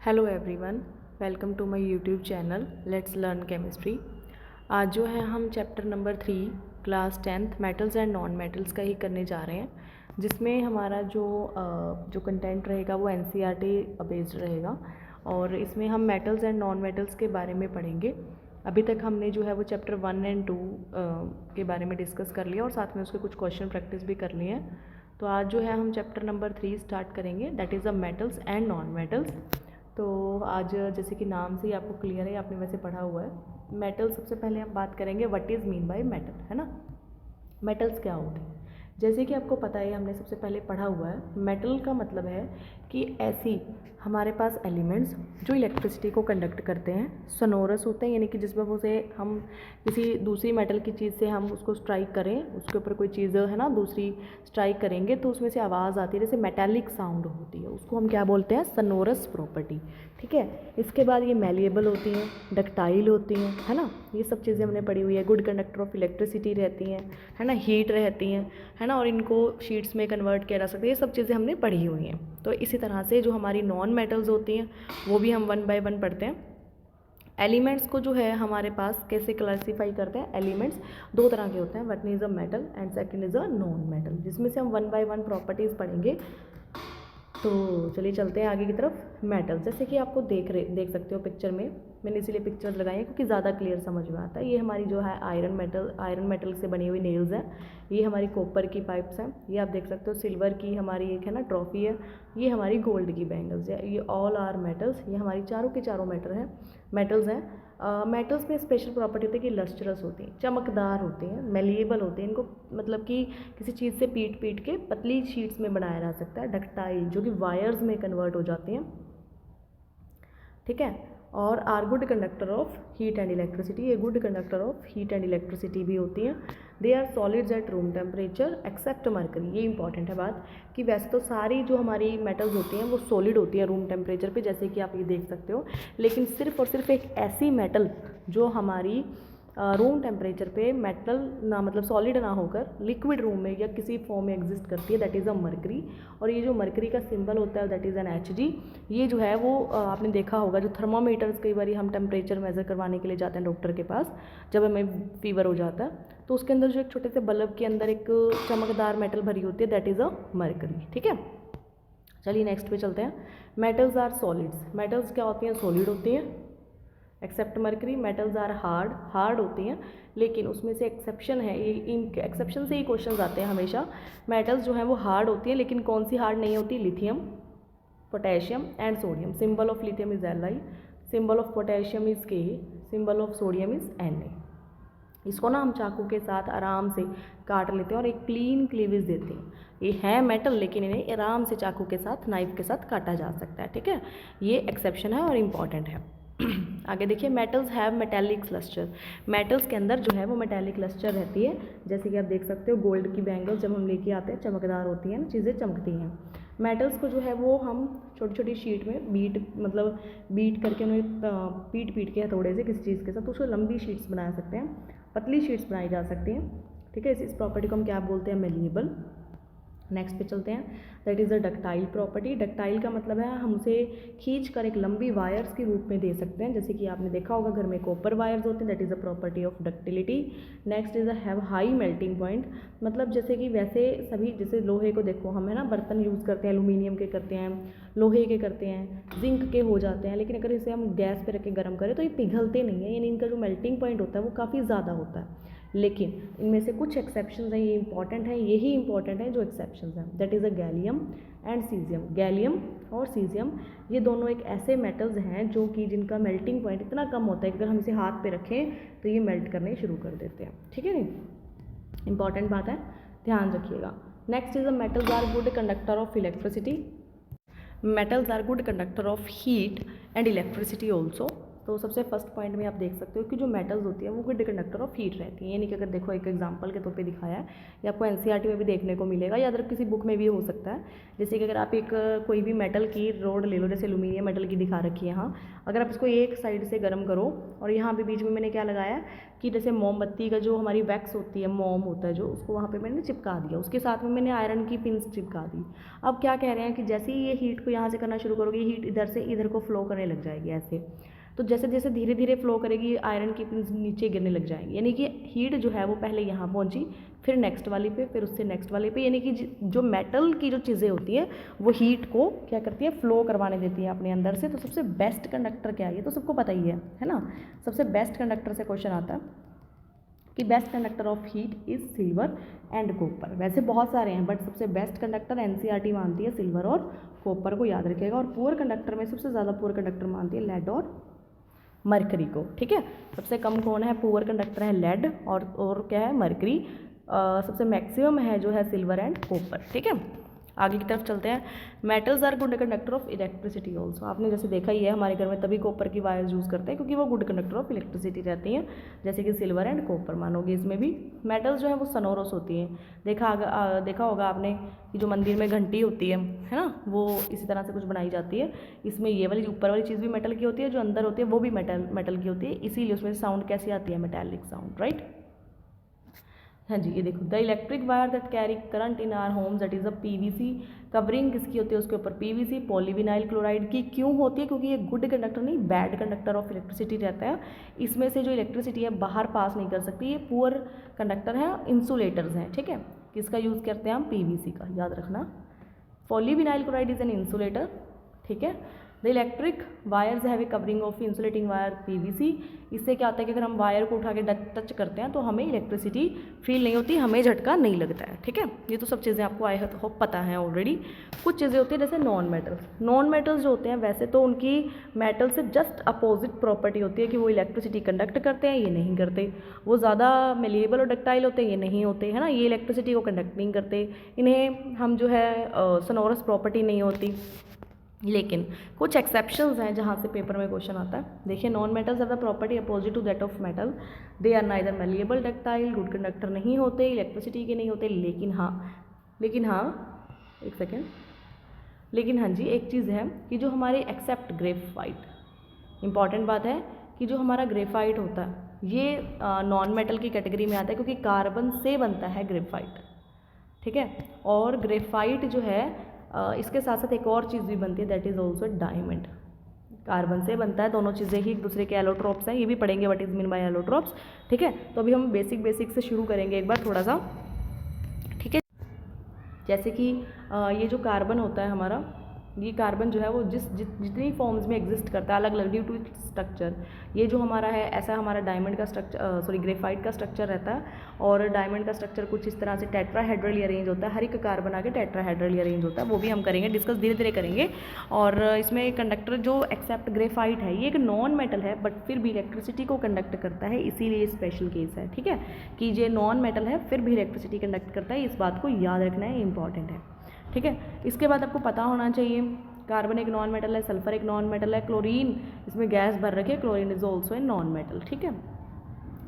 Hello everyone, welcome to my YouTube channel let's learn chemistry. आज जो है हम chapter number 3 class 10th metals and non metals का ही करने जा रहे हैं, जिसमें हमारा जो कंटेंट रहेगा वो एनसीईआरटी बेस्ड रहेगा और इसमें हम मेटल्स एंड नॉन मेटल्स के बारे में पढ़ेंगे। अभी तक हमने जो है वो चैप्टर 1 एंड 2 के बारे में डिस्कस कर लिया और साथ में उसके कुछ क्वेश्चन प्रैक्टिस भी कर लिए हैं। तो आज जो है हम चैप्टर नंबर 3 स्टार्ट करेंगे, that is the metals and non metals. तो आज जैसे कि नाम से ही आपको क्लियर है, आपने वैसे पढ़ा हुआ है। मेटल सबसे पहले हम बात करेंगे what is mean by metal, है ना। मेटल्स क्या होते हैं, जैसे कि आपको पता है, हमने सबसे पहले पढ़ा हुआ है। मेटल का मतलब है कि ऐसी हमारे पास एलिमेंट्स जो इलेक्ट्रिसिटी को कंडक्ट करते हैं, सोनोरस होते हैं, यानी कि जिस वजह से हम किसी दूसरी मेटल की चीज़ से हम उसको स्ट्राइक करें, उसके ऊपर कोई चीज़ है ना दूसरी स्ट्राइक करेंगे तो उसमें से आवाज़ आती है, जैसे मेटालिक साउंड होती है, उसको हम क्या बोलते हैं, सोनोरस प्रॉपर्टी। ठीक है, इसके बाद ये मैलिएबल होती हैं, डक्टाइल होती हैं, है ना। ये सब चीज़ें हमने पढ़ी हुई है। गुड कंडक्टर ऑफ इलेक्ट्रिसिटी रहती हैं, है ना, हीट रहती हैं, है ना, और इनको शीट्स में कन्वर्ट किया जा सकता है। ये सब चीज़ें हमने पढ़ी हुई हैं। तो इसी तरह से जो हमारी नॉन मेटल्स होती हैं वो भी हम 1 बाय 1 पढ़ते हैं। एलिमेंट्स को जो है हमारे पास कैसे क्लासीफाई करते हैं, एलिमेंट्स 2 तरह के होते हैं, one is a metal and second is a non metal, जिसमें से हम 1 बाय 1 प्रॉपर्टीज़ पढ़ेंगे। तो चलिए चलते हैं आगे की तरफ। मेटल, जैसे कि आपको देख सकते हो पिक्चर में, मैंने इसीलिए पिक्चर लगाई है क्योंकि ज़्यादा क्लियर समझ में आता है। ये हमारी जो है आयरन मेटल से बनी हुई नेल्स हैं, ये हमारी कॉपर की पाइप्स हैं, ये आप देख सकते हो सिल्वर की हमारी एक है ना ट्रॉफी है, ये हमारी गोल्ड की बैंगल्स है, ये ऑल आर मेटल्स। ये हमारी चारों के चारों मेटल्स हैं। मेटल्स में स्पेशल प्रॉपर्टी होती है कि लस्ट्रस होती हैं, चमकदार होती हैं, मेलिएबल होते हैं, इनको मतलब कि किसी चीज़ से पीट के पतली शीट्स में बनाया जा सकता है। डक्टाइल, जो कि वायर्स में कन्वर्ट हो जाती हैं, ठीक है। और are good conductor of heat and electricity, ये good conductor of heat and electricity भी होती हैं। They are solids at room temperature except mercury. ये इंपॉर्टेंट है बात कि वैसे तो सारी जो हमारी मेटल्स होती हैं वो सॉलिड होती है रूम टेम्परेचर पे, जैसे कि आप ये देख सकते हो, लेकिन सिर्फ और सिर्फ एक ऐसी मेटल जो हमारी रूम टेम्परेचर पे मेटल ना, मतलब सॉलिड ना होकर लिक्विड रूम में या किसी फॉर्म में एग्जिस्ट करती है, दैट इज़ अ मरकरी। और ये जो मरकरी का सिंबल होता है दैट इज़ एन Hg। ये जो है वो आपने देखा होगा, जो थर्मामीटर्स कई बार हम टेम्परेचर मेज़र करवाने के लिए जाते हैं डॉक्टर के पास, जब हमें फीवर हो जाता है, तो उसके अंदर जो एक छोटे से बल्ब के अंदर एक चमकदार मेटल भरी होती है, दैट इज़ अ मरकरी। ठीक है, चलिए नेक्स्ट पे चलते हैं। मेटल्स आर सॉलिड्स, मेटल्स क्या होती हैं, सॉलिड होती हैं except mercury. Metals are hard होती हैं, लेकिन उसमें से एक्सेप्शन है, ये इन एक्सेप्शन से ही क्वेश्चंस आते हैं हमेशा। मेटल्स जो हैं वो हार्ड होती हैं, लेकिन कौन सी हार्ड नहीं होती, lithium, potassium and sodium. Symbol of lithium is Li, symbol of potassium is Ke, symbol of sodium is Na। इसको ना हम चाकू के साथ आराम से काट लेते हैं और एक क्लीन क्लीवेज देते हैं। ये है मेटल, लेकिन इन्हें आराम से चाकू के साथ, नाइफ के साथ काटा जा सकता है। ठीक है, ये एक्सेप्शन है और इम्पॉर्टेंट है। आगे देखिए, metals have metallic lustre. Metals के अंदर जो है वो मेटेलिक लस्टर रहती है, जैसे कि आप देख सकते हो गोल्ड की बैंगल्स जब हम लेके आते हैं चमकदार होती हैं, चीज़ें चमकती हैं। मेटल्स को जो है वो हम छोटी छोटी शीट में बीट करके उन्हें पीट के हथौड़े से किसी चीज़ के साथ उसको लंबी शीट्स बना सकते हैं, पतली शीट्स बनाई जा सकती हैं। ठीक है, इस प्रॉपर्टी को हम क्या बोलते हैं, मेलिएबल। नेक्स्ट पे चलते हैं, that is a ductile property. Ductile का मतलब है हम उसे खींच कर एक लंबी वायर्स के रूप में दे सकते हैं, जैसे कि आपने देखा होगा घर में कॉपर वायर्स होते हैं, that is a property of ductility. Next is a have high melting point, मतलब जैसे कि वैसे सभी, जैसे लोहे को देखो हम, है ना, बर्तन यूज़ करते हैं, एल्यूमिनियम के करते हैं, लोहे के करते हैं, जिंक के हो जाते हैं, लेकिन अगर इसे हम गैस पे रख के गर्म करें तो ये पिघलते नहीं है, यानी इनका जो मेल्टिंग पॉइंट होता है वो काफ़ी ज़्यादा होता है। लेकिन इनमें से कुछ एक्सेप्शंस हैं, ये इंपॉर्टेंट है, यही इंपॉर्टेंट है जो एक्सेप्शंस हैं, that is a gallium and caesium. Gallium और सीजियम ये दोनों एक ऐसे मेटल्स हैं जो कि जिनका मेल्टिंग पॉइंट इतना कम होता है कि अगर हम इसे हाथ पे रखें तो ये मेल्ट करने शुरू कर देते हैं। ठीक है, नहीं, इंपॉर्टेंट बात है, ध्यान रखिएगा। Next is a metals are good conductor of electricity. Metals are good conductor of heat and electricity also. तो सबसे फर्स्ट पॉइंट में आप देख सकते हो कि जो मेटल्स होती है वो गुड कंडक्टर ऑफ हीट रहती हैं। यानी कि अगर देखो एक एग्जांपल के तौर पे दिखाया है, ये आपको एनसीईआरटी में भी देखने को मिलेगा या अदर किसी बुक में भी हो सकता है। जैसे कि अगर आप एक कोई भी मेटल की रोड ले लो, जैसे एल्यूमिनियम मेटल की दिखा रखी है यहाँ, अगर आप इसको एक साइड से गर्म करो और यहाँ पे बीच में मैंने क्या लगाया कि जैसे मोमबत्ती का जो हमारी वैक्स होती है, मोम होता है जो, उसको वहाँ पे मैंने चिपका दिया, उसके साथ में मैंने आयरन की पिंस चिपका दी। अब क्या कह रहे हैं कि जैसे ही ये हीट को यहाँ से करना शुरू करोगे, हीट इधर से इधर को फ्लो करने लग जाएगी ऐसे। तो जैसे जैसे धीरे धीरे फ्लो करेगी, आयरन की पिंस नीचे गिरने लग जाएंगी। यानी कि हीट जो है वो पहले यहाँ पहुँची, फिर नेक्स्ट वाली पे, फिर उससे नेक्स्ट वाले पे। यानी कि जो मेटल की जो चीज़ें होती हैं वो हीट को क्या करती है, फ्लो करवाने देती है अपने अंदर से। तो सबसे बेस्ट कंडक्टर क्या है, ये तो सबको पता ही है ना। सबसे बेस्ट कंडक्टर से क्वेश्चन आता है कि best conductor of heat is silver and copper. वैसे बहुत सारे हैं बट सबसे बेस्ट कंडक्टर एनसीईआरटी मानती है सिल्वर और कॉपर को, याद रखिएगा। और पुअर कंडक्टर में सबसे ज़्यादा पुअर कंडक्टर मानती है लेड और मरकरी को, ठीक है। सबसे कम कौन है, पुअर कंडक्टर है लेड और क्या है, मरकरी। सबसे मैक्सिमम है जो है सिल्वर एंड कॉपर, ठीक है। आगे की तरफ चलते हैं। Metals are good conductor of electricity also. आपने जैसे देखा ही है, हमारे घर में तभी कॉपर की वायर्स यूज़ करते हैं क्योंकि वो गुड कंडक्टर ऑफ इलेक्ट्रिसिटी रहती हैं, जैसे कि सिल्वर एंड कॉपर मानोगे। इसमें भी मेटल्स जो है वो सनोरस होती हैं। देखा होगा आपने कि जो मंदिर में घंटी होती है ना, वो इसी तरह से कुछ बनाई जाती है। इसमें ये वाली ऊपर वाली चीज़ भी मेटल की होती है, जो अंदर होती है वो भी मेटल की होती है, इसीलिए उसमें साउंड कैसी आती है, मेटालिक साउंड, राइट। हाँ जी, ये देखो, the electric wire that carry current in our homes that is a PVC. Covering किसकी होती है, उसके ऊपर पीवीसी, पॉलीविनाइल क्लोराइड की। क्यों होती है, क्योंकि ये गुड कंडक्टर नहीं, बैड कंडक्टर ऑफ इलेक्ट्रिसिटी रहता है। इसमें से जो इलेक्ट्रिसिटी है बाहर पास नहीं कर सकती। ये पुअर कंडक्टर है, इंसुलेटर्स हैं, ठीक है। किसका यूज़ करते हैं हम, पीवीसी का, याद रखना। Polyvinyl chloride is an insulator, ठीक है। The electric wires have a covering of insulating wire PVC. इससे क्या होता है कि अगर हम वायर को उठा के टच करते हैं तो हमें इलेक्ट्रिसिटी फील नहीं होती, हमें झटका नहीं लगता है, ठीक है। ये तो सब चीज़ें आपको आई होप पता है ऑलरेडी। कुछ चीज़ें होती हैं जैसे नॉन मेटल्स। नॉन मेटल्स जो होते हैं वैसे तो उनकी मेटल से जस्ट अपोजिट प्रॉपर्टी होती है कि वो इलेक्ट्रिसिटी कंडक्ट करते हैं, ये नहीं करते। वो ज़्यादा मेलिएबल और डक्टाइल होते हैं, ये नहीं होते, है ना। ये इलेक्ट्रिसिटी को कंडक्ट नहीं करते, इन्हें हम जो है सनोरस प्रॉपर्टी नहीं होती। लेकिन कुछ एक्सेप्शंस हैं जहाँ से पेपर में क्वेश्चन आता है। देखिए, non metals are the property opposite to that of metal. They are neither malleable, ductile, good conductor नहीं होते, इलेक्ट्रिसिटी के नहीं होते। लेकिन हाँ जी, एक चीज़ है कि जो हमारे एक्सेप्ट ग्रेफाइट, इंपॉर्टेंट बात है कि जो हमारा ग्रेफाइट होता है ये नॉन मेटल की कैटेगरी में आता है क्योंकि कार्बन से बनता है ग्रेफाइट, ठीक है। और ग्रेफाइट जो है इसके साथ साथ एक और चीज़ भी बनती है, that is also diamond. Carbon से बनता है, दोनों चीज़ें ही एक दूसरे के एलोट्रोप्स हैं, ये भी पढ़ेंगे what is mean by allotropes, ठीक है। तो अभी हम बेसिक से शुरू करेंगे एक बार थोड़ा सा, ठीक है। जैसे कि ये जो कार्बन होता है हमारा, ये कार्बन जो है वो जितनी फॉर्म्स में एग्जिस्ट करता है अलग अलग ड्यू टू स्ट्रक्चर। ये जो हमारा है ऐसा हमारा डायमंड का स्ट्रक्चर, ग्रेफाइट का स्ट्रक्चर रहता है। और डायमंड का स्ट्रक्चर कुछ इस तरह से टेट्राहेड्रली अरेंज होता है, हर एक कार्बन आगे टेट्राहेड्रली अरेंज होता है, वो भी हम करेंगे डिस्कस, धीरे धीरे करेंगे। और इसमें कंडक्टर जो एक्सेप्ट ग्रेफाइट है ये एक नॉन मेटल है बट फिर भी इलेक्ट्रिसिटी को कंडक्ट करता है, इसीलिए स्पेशल केस है, ठीक है। कि ये नॉन मेटल है फिर भी इलेक्ट्रिसिटी कंडक्ट करता है, इस बात को याद रखना है, इंपॉर्टेंट है, ठीक है। इसके बाद आपको पता होना चाहिए कार्बन एक नॉन मेटल है, सल्फर एक नॉन मेटल है, क्लोरीन इसमें गैस भर रखे, chlorine is also a non metal, ठीक है।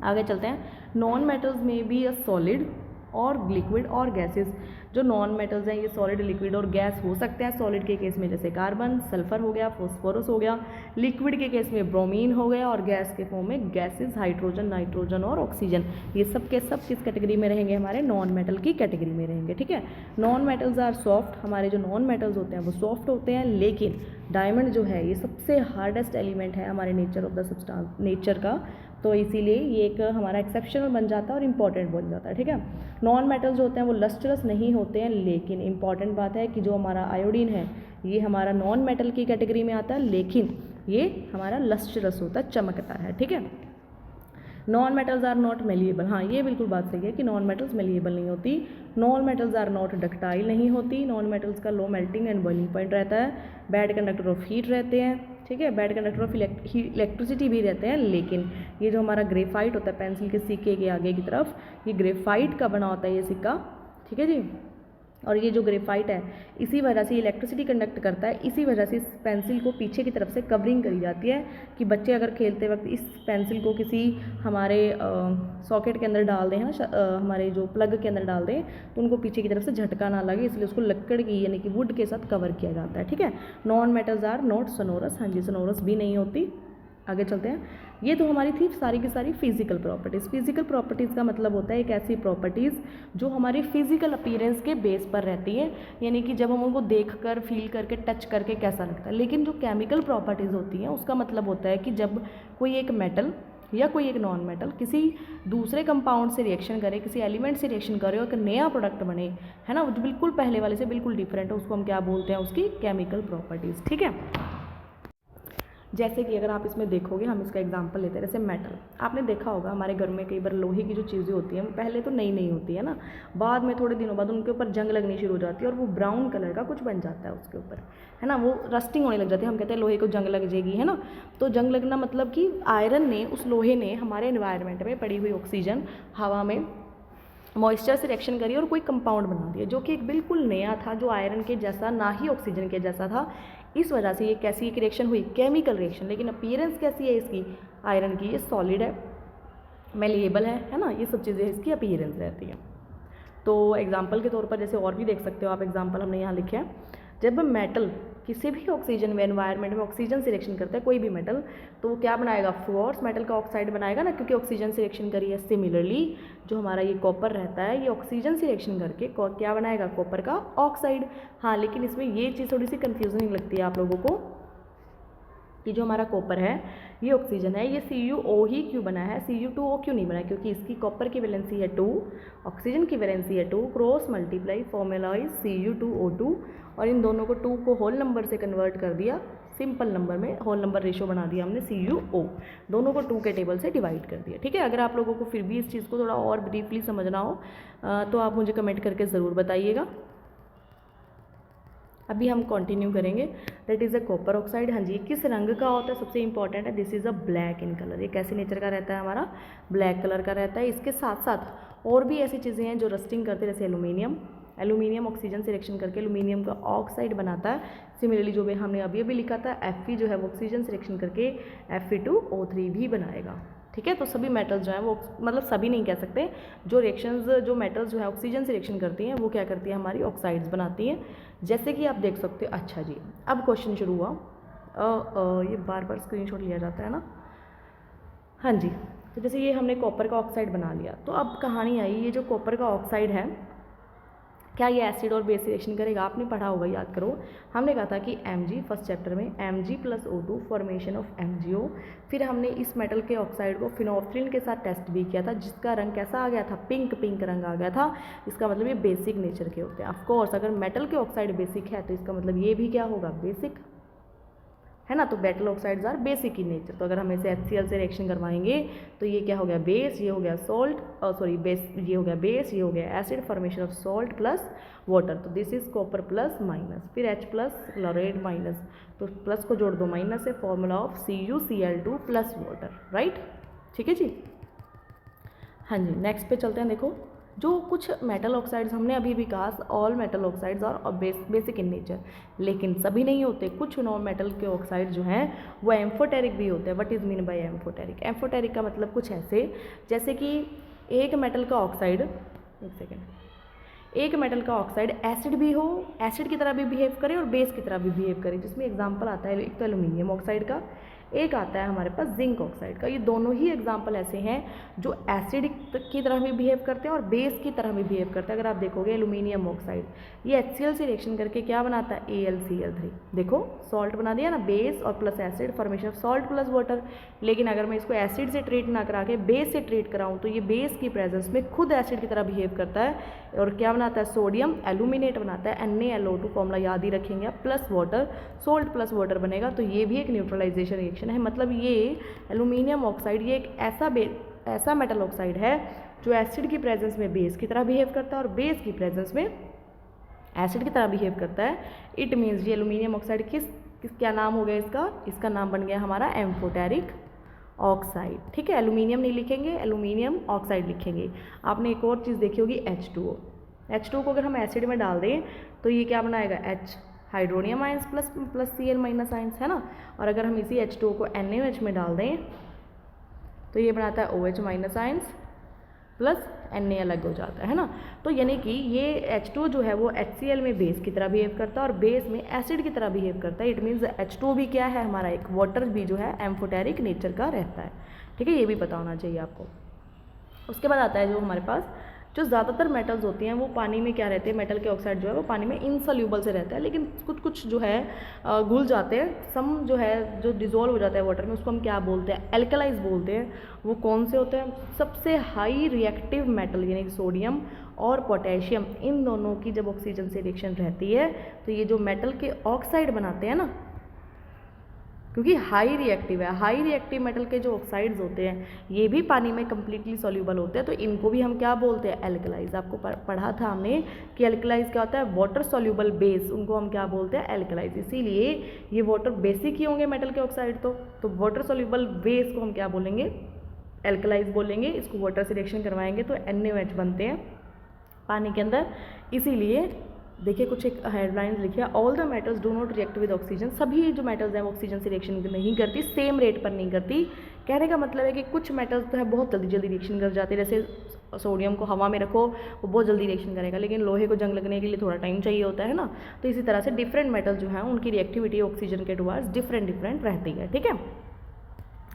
आगे चलते हैं। नॉन मेटल्स में बी अ सॉलिड और लिक्विड और गैसेस। जो नॉन मेटल्स हैं ये सॉलिड, लिक्विड और गैस हो सकते हैं। सॉलिड के केस में जैसे कार्बन, सल्फर हो गया, फॉस्फोरस हो गया। लिक्विड के केस में ब्रोमीन हो गया और गैस के फॉर्म में गैसेस, हाइड्रोजन, नाइट्रोजन और ऑक्सीजन। ये सब के सब किस कैटेगरी में रहेंगे, हमारे नॉन मेटल की कैटेगरी में रहेंगे, ठीक है। नॉन मेटल्स आर सॉफ्ट, हमारे जो नॉन मेटल्स होते हैं वो सॉफ्ट होते हैं, लेकिन डायमंड जो है ये सबसे हार्डेस्ट एलिमेंट है हमारे nature of the substance, nature का, तो इसीलिए ये एक हमारा एक्सेप्शनल बन जाता है और इम्पॉर्टेंट बन जाता है, ठीक है। नॉन मेटल्स जो होते हैं वो लस्ट्रस नहीं होते हैं, लेकिन इंपॉर्टेंट बात है कि जो हमारा आयोडीन है ये हमारा नॉन मेटल की कैटेगरी में आता है, लेकिन ये हमारा लस्ट्रस होता है, चमकता है, ठीक है। Non metals are not malleable, हाँ ये बिल्कुल बात सही है कि नॉन मेटल्स मेलिएबल नहीं होती। Non metals are not ductile, नहीं होती। नॉन मेटल्स का low melting and boiling point रहता है। बैड कंडक्टर ऑफ हीट रहते हैं, ठीक है। बैड कंडक्टर ऑफ इलेक्ट्रिसिटी भी रहते हैं, लेकिन ये जो हमारा ग्रेफाइट होता है पेंसिल के सिक्के के आगे की तरफ, ये ग्रेफाइट का बना होता है ये सिक्का, ठीक है जी। और ये जो ग्रेफाइट है इसी वजह से इलेक्ट्रिसिटी कंडक्ट करता है, इसी वजह से इस पेंसिल को पीछे की तरफ से कवरिंग करी जाती है कि बच्चे अगर खेलते वक्त इस पेंसिल को किसी हमारे सॉकेट के अंदर डाल दें, है ना, हमारे जो प्लग के अंदर डाल दें, तो उनको पीछे की तरफ से झटका ना लगे, इसलिए उसको लकड़ की यानी कि वुड के साथ कवर किया जाता है। ठीक है, non metals are not sonorous, हाँ जी सोनोरस भी नहीं होती। आगे चलते हैं। ये तो हमारी थी सारी की सारी फिजिकल प्रॉपर्टीज़। फिजिकल प्रॉपर्टीज़ का मतलब होता है एक ऐसी प्रॉपर्टीज़ जो हमारे फिजिकल अपीयरेंस के बेस पर रहती है, यानी कि जब हम उनको देखकर, फील करके, टच करके कैसा लगता है। लेकिन जो केमिकल प्रॉपर्टीज़ होती हैं उसका मतलब होता है कि जब कोई एक मेटल या कोई एक नॉन मेटल किसी दूसरे कंपाउंड से रिएक्शन करे, किसी एलिमेंट से रिएक्शन करे और एक नया प्रोडक्ट बने, है ना, जो बिल्कुल पहले वाले से बिल्कुल डिफरेंट है, उसको हम क्या बोलते हैं, उसकी केमिकल प्रॉपर्टीज़। ठीक है, जैसे कि अगर आप इसमें देखोगे, हम इसका एग्जांपल लेते हैं, जैसे मेटल। आपने देखा होगा हमारे घर में कई बार लोहे की जो चीज़ें होती हैं वो पहले तो नई नई होती है ना, बाद में थोड़े दिनों बाद उनके ऊपर जंग लगनी शुरू हो जाती है और वो ब्राउन कलर का कुछ बन जाता है उसके ऊपर, है ना, वो रस्टिंग होने लग जाती है। हम कहते हैं लोहे को जंग लग जाएगी, है ना। तो जंग लगना मतलब कि आयरन ने, उस लोहे ने हमारे एनवायरनमेंट में पड़ी हुई ऑक्सीजन हवा में मॉइस्चर से रिएक्शन करी और कोई कंपाउंड बना दिया जो कि एक बिल्कुल नया था, जो आयरन के जैसा ना ही ऑक्सीजन के जैसा था। इस वजह से ये कैसी एक रिएक्शन हुई, केमिकल रिएक्शन। लेकिन अपीयरेंस कैसी है इसकी, आयरन की, ये सॉलिड है, मेलिएबल है ना, ये सब चीज़ें इसकी अपीयरेंस रहती है। तो एग्जाम्पल के तौर पर जैसे और भी देख सकते हो आप, एग्जाम्पल हमने यहाँ लिखे हैं। जब मेटल किसी भी ऑक्सीजन में, एनवायरनमेंट में ऑक्सीजन से रिएक्शन करता है कोई भी मेटल, तो वो क्या बनाएगा, फोर्स मेटल का ऑक्साइड बनाएगा ना, क्योंकि ऑक्सीजन से रिएक्शन करी है। सिमिलरली जो हमारा ये कॉपर रहता है, ये ऑक्सीजन से रिएक्शन करके क्या बनाएगा, कॉपर का ऑक्साइड। हाँ, लेकिन इसमें ये चीज़ थोड़ी सी कन्फ्यूजनिंग लगती है आप लोगों को कि जो हमारा कॉपर है, ये ऑक्सीजन है, ये CuO ही क्यों बना है, Cu2O क्यों नहीं बना है, क्योंकि इसकी कॉपर की वैलेंसी है 2, ऑक्सीजन की वैलेंसी है 2, cross multiply formula is Cu2O2, और इन दोनों को 2 को होल नंबर से कन्वर्ट कर दिया, सिंपल नंबर में होल नंबर रेशो बना दिया हमने, CuO, दोनों को 2 के टेबल से डिवाइड कर दिया। ठीक है, अगर आप लोगों को फिर भी इस चीज़ को थोड़ा और ब्रीफली समझना हो तो आप मुझे कमेंट करके ज़रूर बताइएगा। अभी हम कंटिन्यू करेंगे। That is a copper oxide. हाँ जी, किस रंग का होता है, सबसे इंपॉर्टेंट है, this is a black in colour. ये कैसे नेचर का रहता है, हमारा ब्लैक कलर का रहता है। इसके साथ साथ और भी ऐसी चीज़ें हैं जो रस्टिंग करते हैं, जैसे एल्यूमिनियम ऑक्सीजन से रिएक्शन करके एल्यूमिनियम का ऑक्साइड बनाता है। सिमिलरली जो भी हमने अभी लिखा था, Fe जो है वो ऑक्सीजन से रिएक्शन करके Fe2O3 भी बनाएगा। ठीक है, तो सभी मेटल्स जो हैं वो, मतलब सभी नहीं कह सकते, जो रिएक्शंस, जो मेटल्स जो है ऑक्सीजन से रिएक्शन करती हैं वो क्या करती है, हमारी ऑक्साइड्स बनाती हैं, जैसे कि आप देख सकते हो। अच्छा जी, अब क्वेश्चन शुरू हुआ। ये बार बार स्क्रीनशॉट लिया जाता है ना। हाँ जी, तो जैसे ये हमने कॉपर का ऑक्साइड बना लिया, तो अब कहानी आई, ये जो कॉपर का ऑक्साइड है, क्या ये एसिड और बेस रिएक्शन करेगा। आपने पढ़ा होगा, याद करो, हमने कहा था कि Mg फर्स्ट चैप्टर में Mg+O2 फॉर्मेशन ऑफ MgO। फिर हमने इस मेटल के ऑक्साइड को फिनोल्फ्थालीन के साथ टेस्ट भी किया था, जिसका रंग कैसा आ गया था, पिंक रंग आ गया था। इसका मतलब ये बेसिक नेचर के होते हैं। ऑफकोर्स अगर मेटल के ऑक्साइड बेसिक है तो इसका मतलब ये भी क्या होगा, बेसिक, है ना। तो metal oxides are basic in nature. तो अगर हम इसे HCl से रिएक्शन करवाएंगे तो ये क्या हो गया, बेस, ये हो गया सॉल्ट, सॉरी बेस, ये हो गया बेस, ये हो गया acid, formation of salt plus water. तो this is copper plus minus, फिर H प्लस क्लोराइड माइनस, तो प्लस को जोड़ दो माइनस से, formula of CuCl2 plus water, right. ठीक है जी। हाँ जी, नेक्स्ट पे चलते हैं। देखो, जो कुछ मेटल ऑक्साइड्स हमने अभी कहा, ऑल मेटल ऑक्साइड्स और बेसिक इन नेचर, लेकिन सभी नहीं होते। कुछ नॉन मेटल के ऑक्साइड जो हैं वो एम्फोटेरिक भी होते हैं। What is mean by amphoteric. Amphoteric का मतलब कुछ ऐसे, जैसे कि एक मेटल का ऑक्साइड, एक मेटल का ऑक्साइड एसिड भी हो, एसिड की तरह भी बिहेव करे और बेस की तरह भी बिहेव करे। जिसमें एग्जांपल आता है एक तो एल्यूमिनियम ऑक्साइड का, एक आता है हमारे पास जिंक ऑक्साइड का। ये दोनों ही एग्जांपल ऐसे हैं जो एसिड की तरह भी बिहेव करते हैं और बेस की तरह भी बिहेव करते हैं। अगर आप देखोगे एल्यूमिनियम ऑक्साइड, ये HCl से रिएक्शन करके क्या बनाता है, AlCl3। देखो, सॉल्ट बना दिया ना, बेस और plus acid, formation of salt plus water. लेकिन अगर मैं इसको एसिड से ट्रीट ना करा के बेस से ट्रीट कराऊँ तो ये बेस की प्रेजेंस में खुद एसिड की तरह बिहेव करता है और क्या बनाता है, सोडियम एल्यूमिनेट बनाता है, NaLO2 फॉर्मूला याद ही रखेंगे, plus water, salt plus water बनेगा। तो ये भी एक न्यूट्रलाइजेशन रिएक्शन है। मतलब ये एल्यूमिनियम ऑक्साइड, ये एक ऐसा मेटल ऑक्साइड है जो एसिड की प्रेजेंस में बेस की तरह बिहेव करता है और बेस की प्रेजेंस में एसिड की तरह बिहेव करता है। इट मीन्स ये एल्यूमिनियम ऑक्साइड किस क्या नाम हो गया इसका नाम बन गया हमारा एम्फोटेरिक ऑक्साइड। ठीक है, एल्यूमिनियम नहीं लिखेंगे, एल्यूमिनियम ऑक्साइड लिखेंगे। आपने एक और चीज़ देखी होगी, H2O। H2 को अगर हम एसिड में डाल दें तो ये क्या बनाएगा, H hydronium ions plus Cl minus ions, है ना। और अगर हम इसी H2 को NaOH में डाल दें तो ये बनाता है OH minus ions plus Na अलग हो जाता है ना। तो यानी कि ये H2 जो है वो HCl में बेस की तरह बिहेव करता है और बेस में एसिड की तरह बिहेव करता है। इट मीन्स H2 भी क्या है हमारा, एक वाटर भी जो है एम्फोटेरिक नेचर का रहता है, ठीक है, ये भी पता होना चाहिए आपको। उसके बाद आता है जो हमारे पास जो ज़्यादातर मेटल्स होती हैं वो पानी में क्या रहते हैं, मेटल के ऑक्साइड जो है वो पानी में इनसोल्यूबल से रहता है, लेकिन कुछ जो है घुल जाते हैं, सम जो है जो डिज़ोल्व हो जाता है वाटर में उसको हम क्या बोलते हैं, एल्कलाइज बोलते हैं। वो कौन से होते हैं, सबसे हाई रिएक्टिव मेटल यानी कि सोडियम और पोटेशियम, इन दोनों की जब ऑक्सीजन से रिएक्शन रहती है तो ये जो मेटल के ऑक्साइड बनाते हैं ना, क्योंकि हाई रिएक्टिव है, हाई रिएक्टिव मेटल के जो ऑक्साइड्स होते हैं ये भी पानी में कम्प्लीटली सॉल्यूबल होते हैं, तो इनको भी हम क्या बोलते हैं, एल्कलाइज। आपको पढ़ा था हमने कि एल्कलाइज क्या होता है, वाटर सॉल्यूबल बेस, उनको हम क्या बोलते हैं, एल्कलाइज। इसीलिए ये वाटर बेसिक ही होंगे मेटल के ऑक्साइड, तो वाटर सॉल्यूबल बेस को हम क्या बोलेंगे, एल्कलाइज बोलेंगे। इसको वाटर से रिएक्शन करवाएंगे तो NaOH बनते हैं पानी के अंदर। इसीलिए देखिए कुछ एक हेडलाइंस लिखिए, all the metals do not react with oxygen, सभी जो मेटल्स हैं वो ऑक्सीजन से रिएक्शन नहीं करती, सेम रेट पर नहीं करती। कहने का मतलब है कि कुछ मेटल्स तो है बहुत जल्दी जल्दी रिएक्शन कर जाते हैं, जैसे सोडियम को हवा में रखो वो बहुत जल्दी रिएक्शन करेगा, लेकिन लोहे को जंग लगने के लिए थोड़ा टाइम चाहिए होता है ना। तो इसी तरह से डिफरेंट मेटल्स जो हैं उनकी रिएक्टिविटी ऑक्सीजन के टुवर्ड्स डिफरेंट रहती है, ठीक है।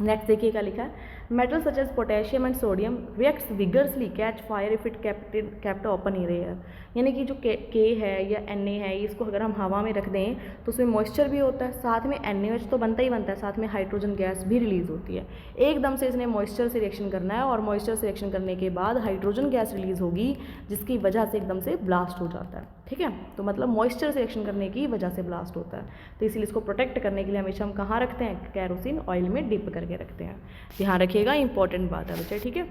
नेक्स्ट देखिए क्या लिखा है, metal such as potassium and sodium reacts vigorously catch fire if it kept open air, यानी कि जो के है या Na है, इसको अगर हम हवा में रख दें तो उसमें मॉइस्चर भी होता है, साथ में NaOH तो बनता ही बनता है, साथ में हाइड्रोजन गैस भी रिलीज़ होती है। एकदम से इसने मॉइस्चर से रिएक्शन करना है और मॉइस्चर से रिएक्शन करने के बाद हाइड्रोजन गैस रिलीज़ होगी जिसकी वजह से एकदम से ब्लास्ट हो जाता है, ठीक है। तो मतलब मॉइस्चर से रिएक्शन करने की वजह से ब्लास्ट होता है, तो इसलिए इसको प्रोटेक्ट करने के लिए हमेशा हम कहाँ रखते हैं, कैरोसिन ऑयल में डिप करके रखते हैं। ध्यान रखिएगा, इंपॉर्टेंट बात है बच्चे, ठीक है।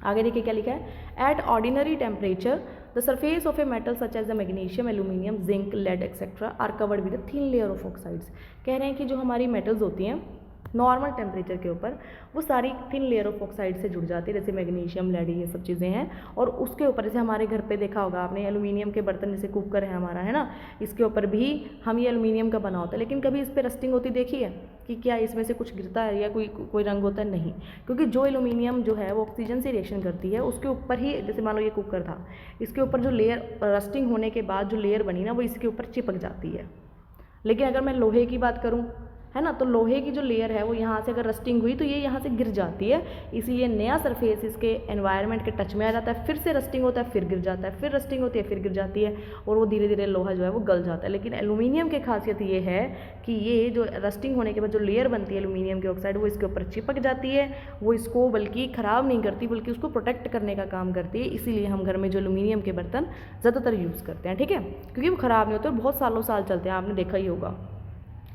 आगे देखिए क्या लिखा है, at ordinary temperature the surface of a metal such as the magnesium, aluminium, zinc, lead etcetera are covered with a thin layer of oxides. कह रहे हैं कि जो हमारी मेटल्स होती हैं नॉर्मल टेम्परेचर के ऊपर वो सारी थिन लेयर ऑफ ऑक्साइड से जुड़ जाती है, जैसे मैग्नीशियम, लेड, ये सब चीज़ें हैं। और उसके ऊपर जैसे हमारे घर पे देखा होगा आपने एल्यूमिनियम के बर्तन, जैसे कुकर है हमारा, है ना, इसके ऊपर भी हम ये एल्यूमिनियम का बना होता है, लेकिन कभी इस पर रस्टिंग होती देखी है कि क्या इसमें से कुछ गिरता है या कोई रंग होता है, नहीं, क्योंकि जो एल्यूमिनियम जो है वो ऑक्सीजन से रिएक्शन करती है उसके ऊपर ही, जैसे मान लो ये कुकर था, इसके ऊपर जो लेयर रस्टिंग होने के बाद जो लेयर बनी ना वो इसके ऊपर चिपक जाती है। लेकिन अगर मैं लोहे की बात करूँ, है ना, तो लोहे की जो लेयर है वो यहाँ से अगर रस्टिंग हुई तो ये यहाँ से गिर जाती है, इसीलिए नया सरफेस इसके एनवायरनमेंट के टच में आ जाता है, फिर से रस्टिंग होता है, फिर गिर जाता है, फिर रस्टिंग होती है, फिर गिर जाती है, और वो धीरे धीरे लोहा जो है वो गल जाता है। लेकिन एल्यूमिनियम की खासियत ये है कि ये जो रस्टिंग होने के बाद जो लेयर बनती है एल्यूमिनियम की ऑक्साइड वो इसके ऊपर चिपक जाती है, वो इसको बल्कि ख़राब नहीं करती बल्कि उसको प्रोटेक्ट करने का काम करती है। इसीलिए हम घर में जो एल्यूमिनियम के बर्तन ज़्यादातर यूज़ करते हैं, ठीक है, क्योंकि वो ख़राब नहीं होते और बहुत सालों साल चलते हैं, आपने देखा ही होगा।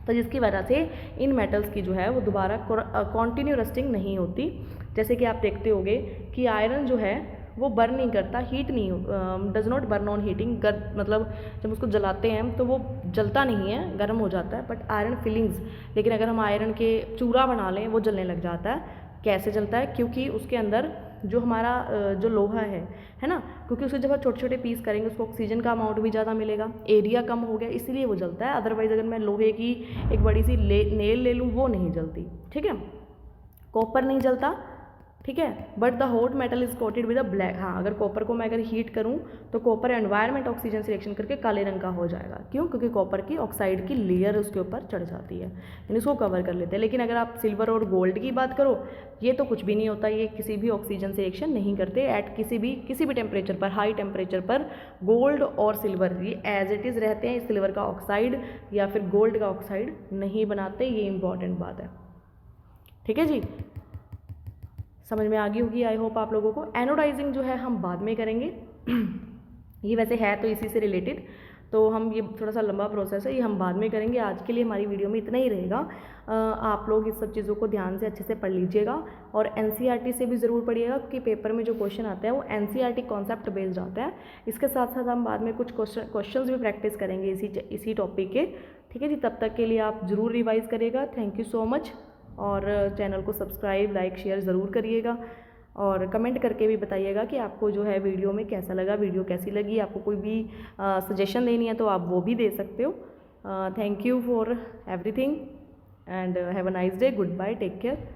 तो जिसकी वजह से इन मेटल्स की जो है वो दोबारा कॉन्टिन्यू रस्टिंग नहीं होती। जैसे कि आप देखते होंगे कि आयरन जो है वो बर्न नहीं करता, हीट नहीं, does not burn on heating, मतलब जब उसको जलाते हैं तो वो जलता नहीं है, गर्म हो जाता है, बट आयरन फिलिंग्स, लेकिन अगर हम आयरन के चूरा बना लें वो जलने लग जाता है। कैसे जलता है, क्योंकि उसके अंदर जो हमारा जो लोहा है ना, क्योंकि उसे जब हम छोटे छोटे पीस करेंगे उसको ऑक्सीजन का अमाउंट भी ज़्यादा मिलेगा, एरिया कम हो गया, इसीलिए वो जलता है। अदरवाइज़ अगर मैं लोहे की एक बड़ी सी नेल ले लूँ वो नहीं जलती, ठीक है। कॉपर नहीं जलता, ठीक है, but the hot metal is coated with a black. हाँ, अगर कॉपर को मैं अगर हीट करूँ तो कॉपर एनवायरनमेंट ऑक्सीजन से रिएक्शन करके काले रंग का हो जाएगा। क्यों? क्योंकि कॉपर की ऑक्साइड की लेयर उसके ऊपर चढ़ जाती है, यानी इसको कवर कर लेते हैं। लेकिन अगर आप सिल्वर और गोल्ड की बात करो, ये तो कुछ भी नहीं होता, ये किसी भी ऑक्सीजन से रिएक्शन नहीं करते एट किसी भी टेम्परेचर पर, हाई टेम्परेचर पर। गोल्ड और सिल्वर ये एज इट इज़ रहते हैं, सिल्वर का ऑक्साइड या फिर गोल्ड का ऑक्साइड नहीं बनाते, ये इंपॉर्टेंट बात है, ठीक है जी। समझ में आ गई होगी आई होप आप लोगों को। एनोडाइजिंग जो है हम बाद में करेंगे ये वैसे है तो इसी से रिलेटेड, तो हम ये थोड़ा सा लंबा प्रोसेस है, ये हम बाद में करेंगे। आज के लिए हमारी वीडियो में इतना ही रहेगा। आप लोग इस सब चीज़ों को ध्यान से अच्छे से पढ़ लीजिएगा और एनसीईआरटी से भी ज़रूर पढ़िएगा, क्योंकि पेपर में जो क्वेश्चन आते हैं वो एनसीईआरटी कॉन्सेप्ट बेस्ड आता है। इसके साथ साथ हम बाद में कुछ क्वेश्चंस भी प्रैक्टिस करेंगे इसी टॉपिक के, ठीक है जी। तब तक के लिए आप ज़रूर रिवाइज़ करिएगा। थैंक यू सो मच, और चैनल को सब्सक्राइब, लाइक, शेयर ज़रूर करिएगा। और कमेंट करके भी बताइएगा कि आपको जो है वीडियो में कैसा लगा, वीडियो कैसी लगी। आपको कोई भी सजेशन देनी है तो आप वो भी दे सकते हो। Thank you for everything and have a nice day. Goodbye, take care.